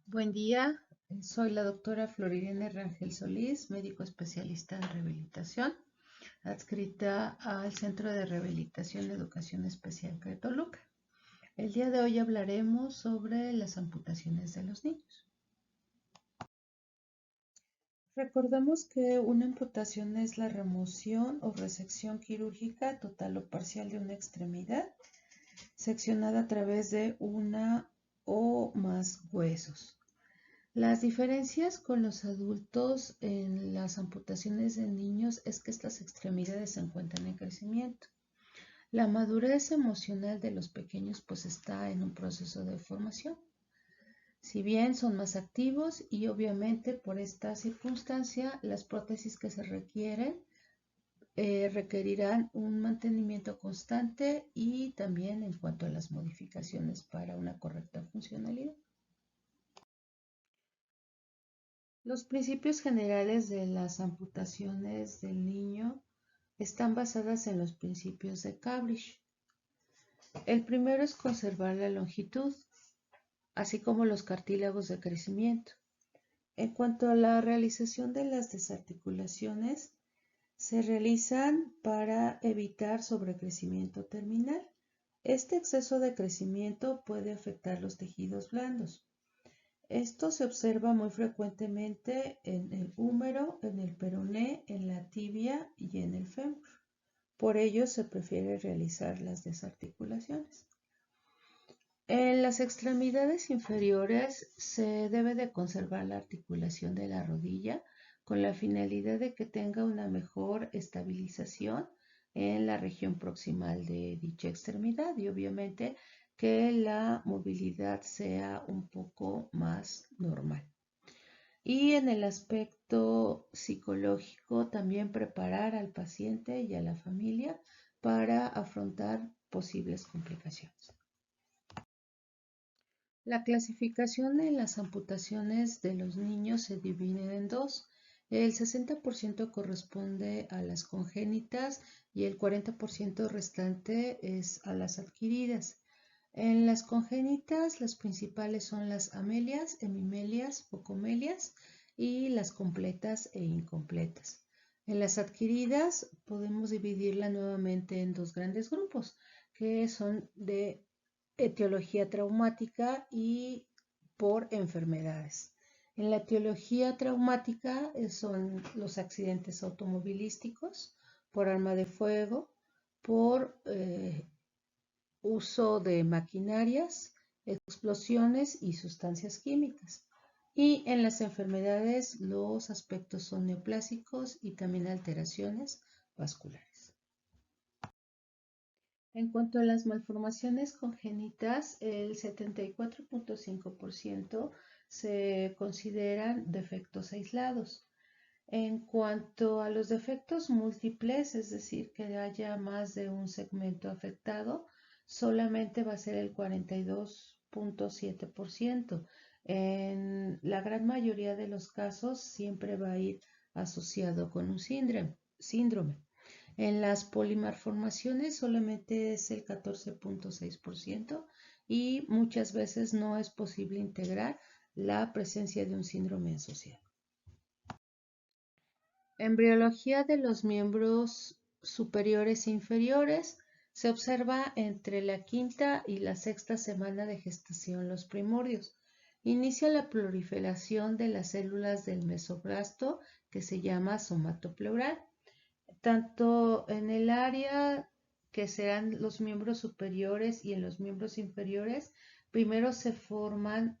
Buen día, soy la doctora Florirene Rangel Solís, médico especialista en rehabilitación, adscrita al Centro de Rehabilitación y Educación Especial de Toluca. El día de hoy hablaremos sobre las amputaciones de los niños. Recordemos que una amputación es la remoción o resección quirúrgica total o parcial de una extremidad, seccionada a través de una o más huesos. Las diferencias con los adultos en las amputaciones de niños es que estas extremidades se encuentran en crecimiento. La madurez emocional de los pequeños pues está en un proceso de formación. Si bien son más activos y obviamente por esta circunstancia las prótesis que se requieren requerirán un mantenimiento constante y también en cuanto a las modificaciones para una correcta funcionalidad. Los principios generales de las amputaciones del niño están basadas en los principios de Cablish. El primero es conservar la longitud, así como los cartílagos de crecimiento. En cuanto a la realización de las desarticulaciones, se realizan para evitar sobrecrecimiento terminal. Este exceso de crecimiento puede afectar los tejidos blandos. Esto se observa muy frecuentemente en el húmero, en el peroné, en la tibia y en el fémur. Por ello se prefiere realizar las desarticulaciones. En las extremidades inferiores se debe de conservar la articulación de la rodilla con la finalidad de que tenga una mejor estabilización en la región proximal de dicha extremidad y obviamente que la movilidad sea un poco más normal. Y en el aspecto psicológico, también preparar al paciente y a la familia para afrontar posibles complicaciones. La clasificación de las amputaciones de los niños se divide en dos. El 60% corresponde a las congénitas y el 40% restante es a las adquiridas. En las congénitas, las principales son las amelias, hemimelias, focomelias y las completas e incompletas. En las adquiridas podemos dividirla nuevamente en dos grandes grupos, que son de etiología traumática y por enfermedades. En la etiología traumática son los accidentes automovilísticos, por arma de fuego, por uso de maquinarias, explosiones y sustancias químicas. Y en las enfermedades los aspectos son neoplásicos y también alteraciones vasculares. En cuanto a las malformaciones congénitas, el 74.5% se consideran defectos aislados. En cuanto a los defectos múltiples, es decir, que haya más de un segmento afectado, solamente va a ser el 42.7%. En la gran mayoría de los casos siempre va a ir asociado con un síndrome. En las polimalformaciones solamente es el 14.6% y muchas veces no es posible integrar la presencia de un síndrome asociado. Embriología de los miembros superiores e inferiores se observa entre la quinta y la sexta semana de gestación los primordios. Inicia la proliferación de las células del mesoblasto que se llama somatopleural. Tanto en el área que serán los miembros superiores y en los miembros inferiores, primero se forman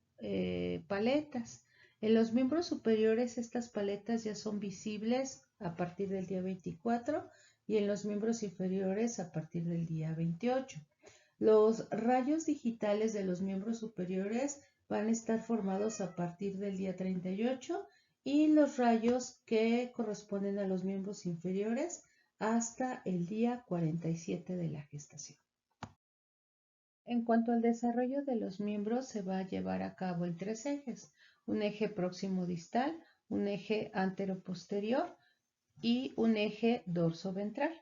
paletas. En los miembros superiores estas paletas ya son visibles a partir del día 24 y en los miembros inferiores a partir del día 28. Los rayos digitales de los miembros superiores van a estar formados a partir del día 38 y los rayos que corresponden a los miembros inferiores hasta el día 47 de la gestación. En cuanto al desarrollo de los miembros, se va a llevar a cabo en tres ejes: un eje próximo distal, un eje antero-posterior y un eje dorso-ventral.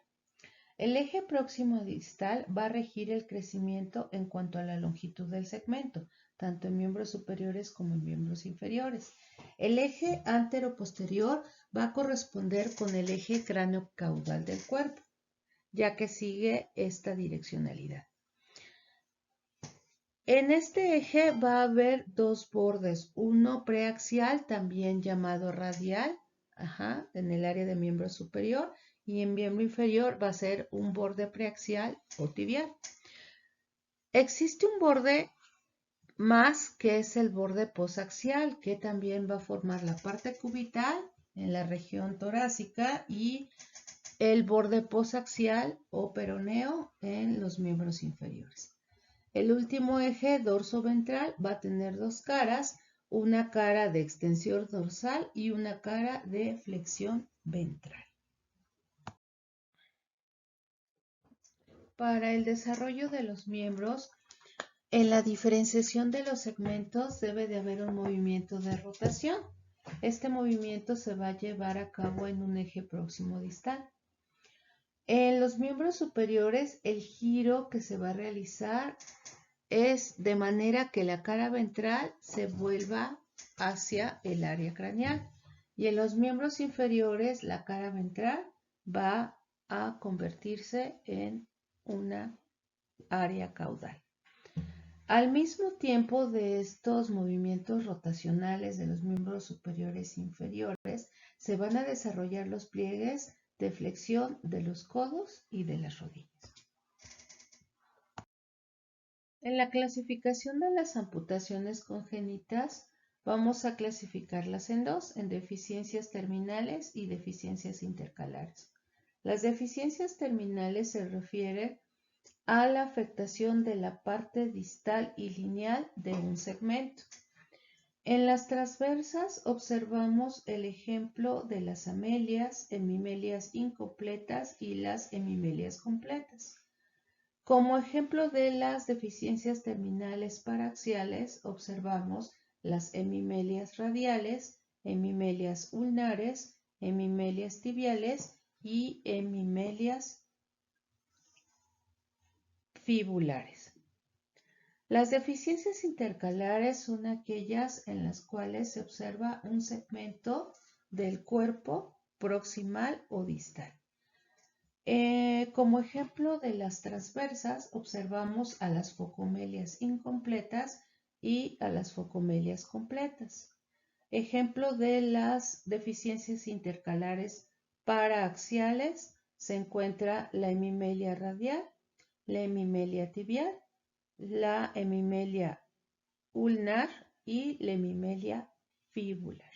El eje próximo distal va a regir el crecimiento en cuanto a la longitud del segmento, tanto en miembros superiores como en miembros inferiores. El eje antero-posterior va a corresponder con el eje cráneo-caudal del cuerpo, ya que sigue esta direccionalidad. En este eje va a haber dos bordes, uno preaxial, también llamado radial, en el área de miembro superior, y en miembro inferior va a ser un borde preaxial o tibial. Existe un borde más que es el borde posaxial, que también va a formar la parte cubital en la región torácica y el borde posaxial o peroneo en los miembros inferiores. El último eje dorso-ventral va a tener dos caras, una cara de extensión dorsal y una cara de flexión ventral. Para el desarrollo de los miembros, en la diferenciación de los segmentos debe de haber un movimiento de rotación. Este movimiento se va a llevar a cabo en un eje próximo distal. En los miembros superiores, el giro que se va a realizar es de manera que la cara ventral se vuelva hacia el área craneal. Y en los miembros inferiores, la cara ventral va a convertirse en una área caudal. Al mismo tiempo de estos movimientos rotacionales de los miembros superiores e inferiores, se van a desarrollar los pliegues de flexión de los codos y de las rodillas. En la clasificación de las amputaciones congénitas, vamos a clasificarlas en dos, en deficiencias terminales y deficiencias intercalares. Las deficiencias terminales se refieren a la afectación de la parte distal y lineal de un segmento. En las transversas observamos el ejemplo de las amelias, hemimelias incompletas y las hemimelias completas. Como ejemplo de las deficiencias terminales paraxiales observamos las hemimelias radiales, hemimelias ulnares, hemimelias tibiales y hemimelias fibulares. Las deficiencias intercalares son aquellas en las cuales se observa un segmento del cuerpo proximal o distal. Como ejemplo de las transversas, observamos a las focomelias incompletas y a las focomelias completas. Ejemplo de las deficiencias intercalares paraaxiales se encuentra la hemimelia radial, la hemimelia tibial, la hemimelia ulnar y la hemimelia fibular.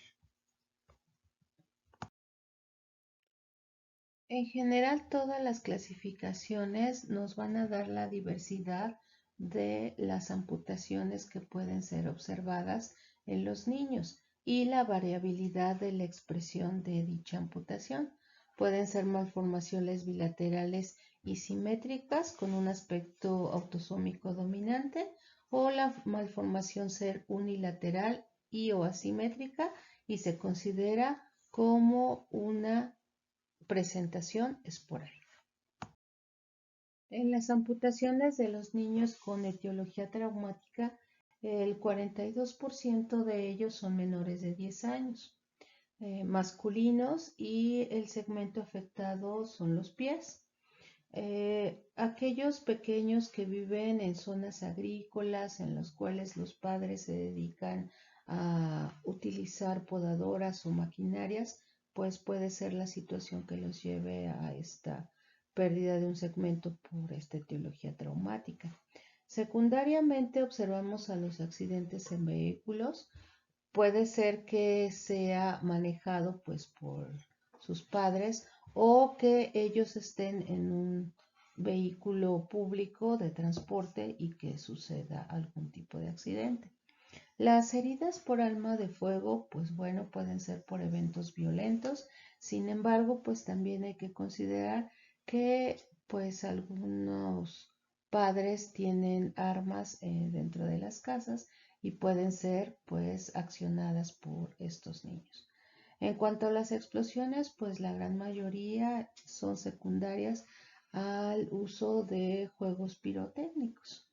En general, todas las clasificaciones nos van a dar la diversidad de las amputaciones que pueden ser observadas en los niños y la variabilidad de la expresión de dicha amputación. Pueden ser malformaciones bilaterales y simétricas con un aspecto autosómico dominante o la malformación ser unilateral y o asimétrica y se considera como una presentación esporádica. En las amputaciones de los niños con etiología traumática, el 42% de ellos son menores de 10 años, masculinos, y el segmento afectado son los pies. Aquellos pequeños que viven en zonas agrícolas en las cuales los padres se dedican a utilizar podadoras o maquinarias, pues puede ser la situación que los lleve a esta pérdida de un segmento por esta etiología traumática. Secundariamente observamos a los accidentes en vehículos. Puede ser que sea manejado pues por sus padres o que ellos estén en un vehículo público de transporte y que suceda algún tipo de accidente. Las heridas por arma de fuego, pues bueno, pueden ser por eventos violentos. Sin embargo, pues también hay que considerar que pues algunos padres tienen armas dentro de las casas y pueden ser pues accionadas por estos niños. En cuanto a las explosiones, pues la gran mayoría son secundarias al uso de juegos pirotécnicos.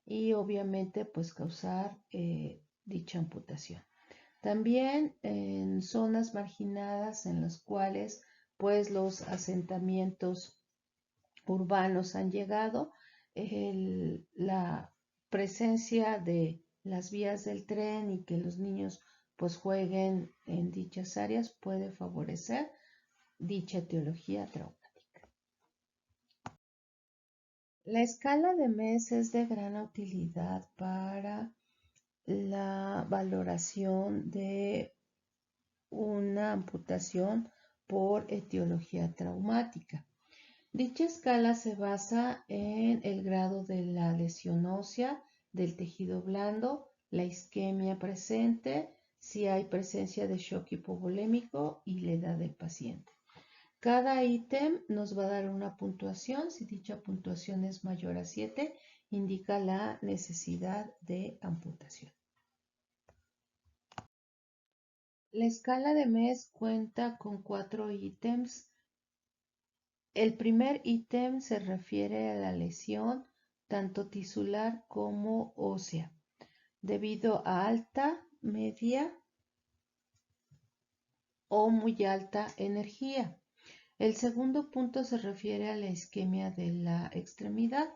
y obviamente pues causar dicha amputación. También en zonas marginadas en las cuales pues los asentamientos urbanos han llegado, la presencia de las vías del tren y que los niños pues jueguen en dichas áreas puede favorecer dicha etiología traumática. La escala de MES es de gran utilidad para la valoración de una amputación por etiología traumática. Dicha escala se basa en el grado de la lesión ósea, del tejido blando, la isquemia presente, si hay presencia de shock hipovolémico y la edad del paciente. Cada ítem nos va a dar una puntuación. Si dicha puntuación es mayor a 7, indica la necesidad de amputación. La escala de MES cuenta con 4 ítems. El primer ítem se refiere a la lesión tanto tisular como ósea, debido a alta, media o muy alta energía. El segundo punto se refiere a la isquemia de la extremidad,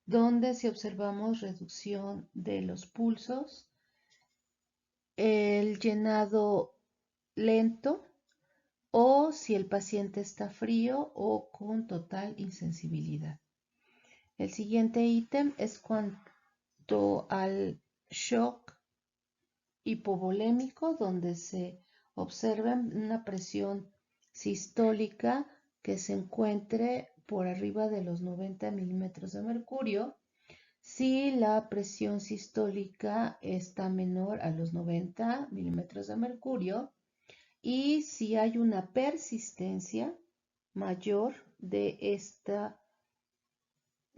donde si observamos reducción de los pulsos, el llenado lento o si el paciente está frío o con total insensibilidad. El siguiente ítem es cuanto al shock hipovolémico, donde se observa una presión sistólica que se encuentre por arriba de los 90 milímetros de mercurio. Si la presión sistólica está menor a los 90 milímetros de mercurio y si hay una persistencia mayor de esta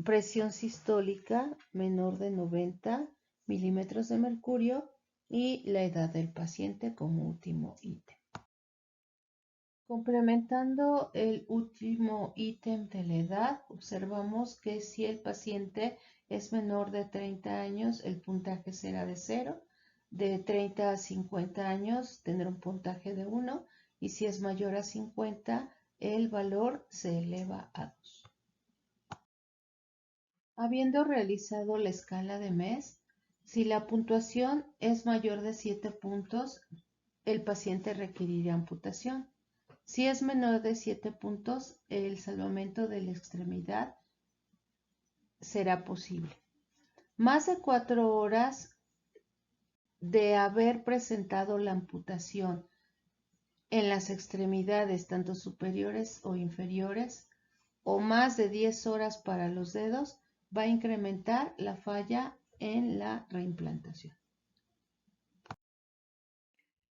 presión sistólica menor de 90 milímetros de mercurio y la edad del paciente como último ítem. Complementando el último ítem de la edad, observamos que si el paciente es menor de 30 años, el puntaje será de 0. De 30 a 50 años tendrá un puntaje de 1 y si es mayor a 50, el valor se eleva a 2. Habiendo realizado la escala de MES, si la puntuación es mayor de 7 puntos, el paciente requerirá amputación. Si es menor de 7 puntos, el salvamento de la extremidad será posible. Más de 4 horas de haber presentado la amputación en las extremidades, tanto superiores o inferiores, o más de 10 horas para los dedos, va a incrementar la falla en la reimplantación.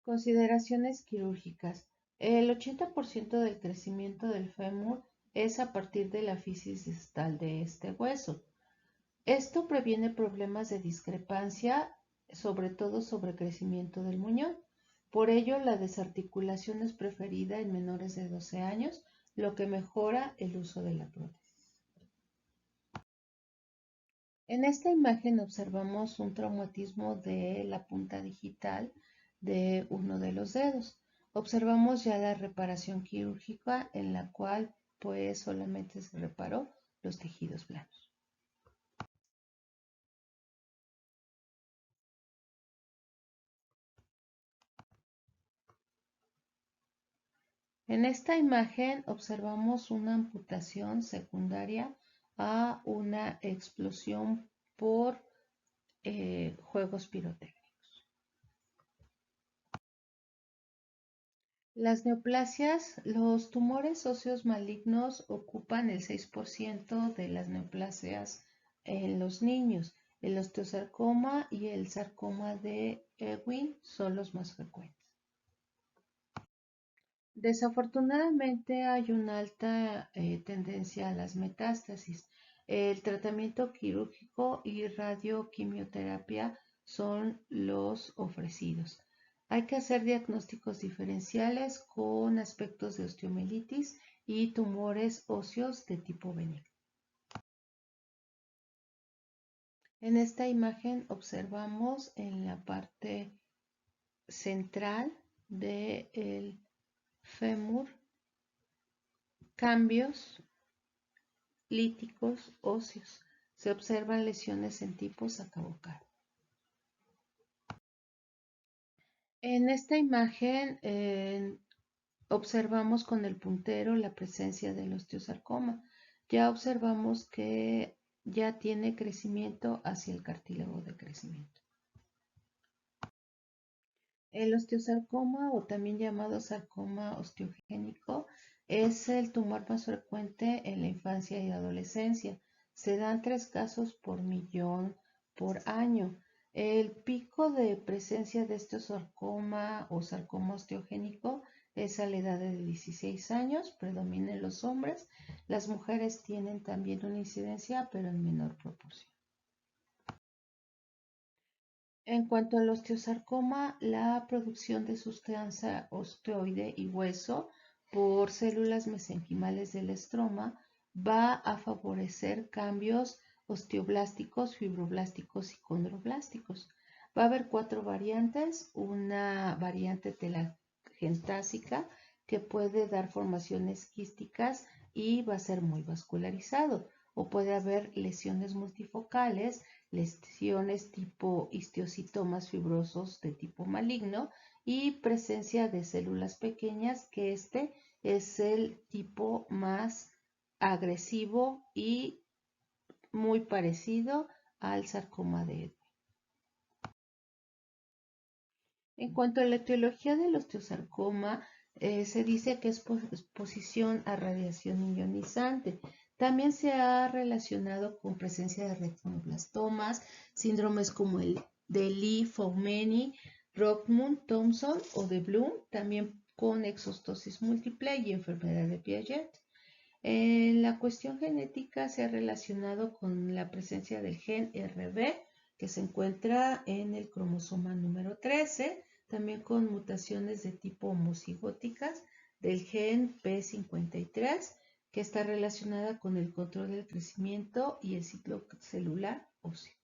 Consideraciones quirúrgicas. El 80% del crecimiento del fémur es a partir de la fisis distal de este hueso. Esto previene problemas de discrepancia, sobre todo sobre crecimiento del muñón. Por ello, la desarticulación es preferida en menores de 12 años, lo que mejora el uso de la prótesis. En esta imagen observamos un traumatismo de la punta digital de uno de los dedos. Observamos ya la reparación quirúrgica en la cual pues solamente se reparó los tejidos blandos. En esta imagen observamos una amputación secundaria a una explosión por juegos pirotécnicos. Las neoplasias, los tumores óseos malignos ocupan el 6% de las neoplasias en los niños. El osteosarcoma y el sarcoma de Ewing son los más frecuentes. Desafortunadamente hay una alta tendencia a las metástasis. El tratamiento quirúrgico y radioquimioterapia son los ofrecidos. Hay que hacer diagnósticos diferenciales con aspectos de osteomielitis y tumores óseos de tipo benigno. En esta imagen observamos en la parte central del fémur cambios líticos óseos. Se observan lesiones en tipo sacavocal. En esta imagen observamos con el puntero la presencia del osteosarcoma. Ya observamos que ya tiene crecimiento hacia el cartílago de crecimiento. El osteosarcoma, o también llamado sarcoma osteogénico, es el tumor más frecuente en la infancia y adolescencia. Se dan 3 casos por millón por año. El pico de presencia de osteosarcoma o sarcoma osteogénico es a la edad de 16 años, predomina en los hombres. Las mujeres tienen también una incidencia, pero en menor proporción. En cuanto al osteosarcoma, la producción de sustancia osteoide y hueso por células mesenquimales del estroma va a favorecer cambios osteoblásticos, fibroblásticos y condroblásticos. Va a haber 4 variantes, una variante telangiectásica que puede dar formaciones quísticas y va a ser muy vascularizado, o puede haber lesiones multifocales, lesiones tipo histiocitomas fibrosos de tipo maligno y presencia de células pequeñas, que este es el tipo más agresivo y muy parecido al sarcoma de Ewing. En cuanto a la etiología del osteosarcoma, se dice que es exposición a radiación ionizante. También se ha relacionado con presencia de retinoblastomas, síndromes como el de Lee-Foumeni, Rockmund-Thompson o de Bloom, también con exostosis múltiple y enfermedad de Piaget. La cuestión genética se ha relacionado con la presencia del gen RB, que se encuentra en el cromosoma número 13, también con mutaciones de tipo homocigóticas del gen P53, que está relacionada con el control del crecimiento y el ciclo celular óseo.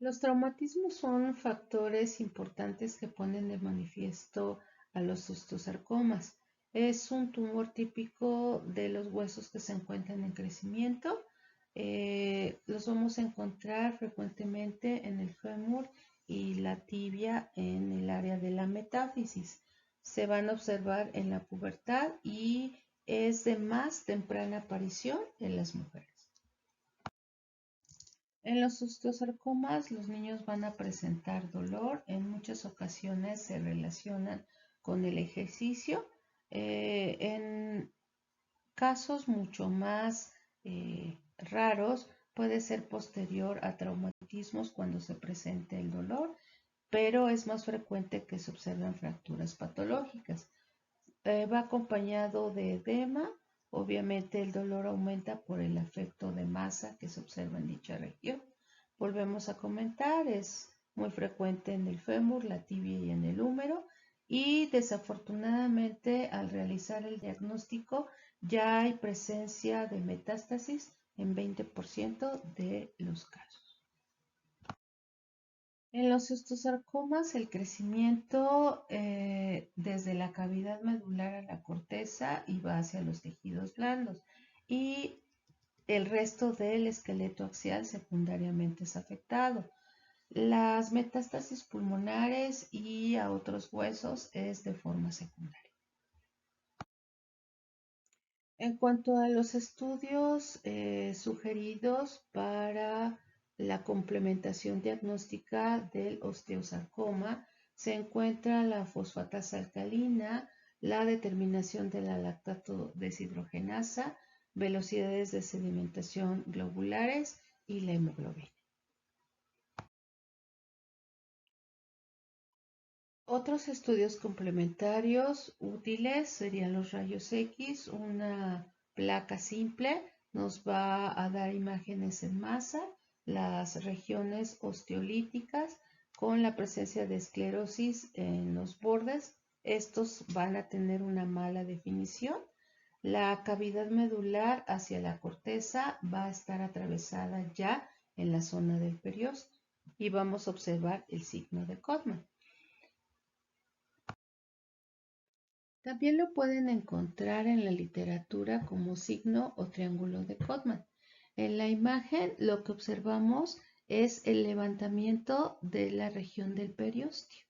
Los traumatismos son factores importantes que ponen de manifiesto a los osteosarcomas. Es un tumor típico de los huesos que se encuentran en crecimiento. Los vamos a encontrar frecuentemente en el fémur y la tibia en el área de la metáfisis. Se van a observar en la pubertad y es de más temprana aparición en las mujeres. En los osteosarcomas, los niños van a presentar dolor. En muchas ocasiones se relacionan con el ejercicio. En casos mucho más raros, puede ser posterior a traumatismos cuando se presente el dolor, pero es más frecuente que se observen fracturas patológicas. Va acompañado de edema. Obviamente el dolor aumenta por el efecto de masa que se observa en dicha región. Volvemos a comentar, es muy frecuente en el fémur, la tibia y en el húmero. Y desafortunadamente al realizar el diagnóstico ya hay presencia de metástasis en 20% de los casos. En los osteosarcomas, el crecimiento desde la cavidad medular a la corteza y va hacia los tejidos blandos, y el resto del esqueleto axial secundariamente es afectado. Las metástasis pulmonares y a otros huesos es de forma secundaria. En cuanto a los estudios sugeridos para la complementación diagnóstica del osteosarcoma, se encuentra la fosfatasa alcalina, la determinación de la lactato deshidrogenasa, velocidades de sedimentación globulares y la hemoglobina. Otros estudios complementarios útiles serían los rayos X. Una placa simple nos va a dar imágenes en masa, las regiones osteolíticas con la presencia de esclerosis en los bordes. Estos van a tener una mala definición. la cavidad medular hacia la corteza va a estar atravesada ya en la zona del periósteo y vamos a observar el signo de Codman. También lo pueden encontrar en la literatura como signo o triángulo de Codman. En la imagen lo que observamos es el levantamiento de la región del periósteo.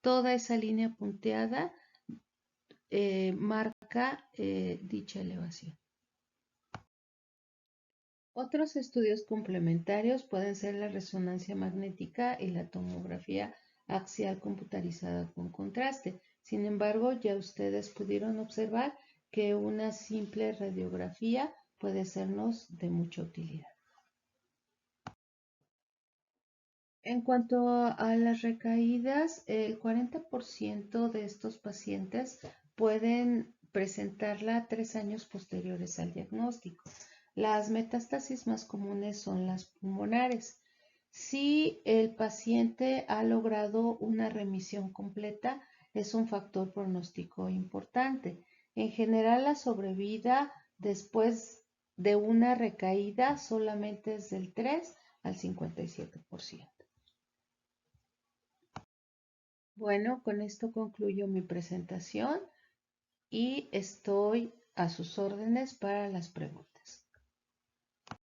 Toda esa línea punteada marca dicha elevación. Otros estudios complementarios pueden ser la resonancia magnética y la tomografía axial computarizada con contraste. Sin embargo, ya ustedes pudieron observar que una simple radiografía puede sernos de mucha utilidad. En cuanto a las recaídas, el 40% de estos pacientes pueden presentarla 3 años posteriores al diagnóstico. Las metástasis más comunes son las pulmonares. Si el paciente ha logrado una remisión completa, es un factor pronóstico importante. En general, la sobrevida después de una recaída solamente es del 3 al 57%. Bueno, con esto concluyo mi presentación y estoy a sus órdenes para las preguntas.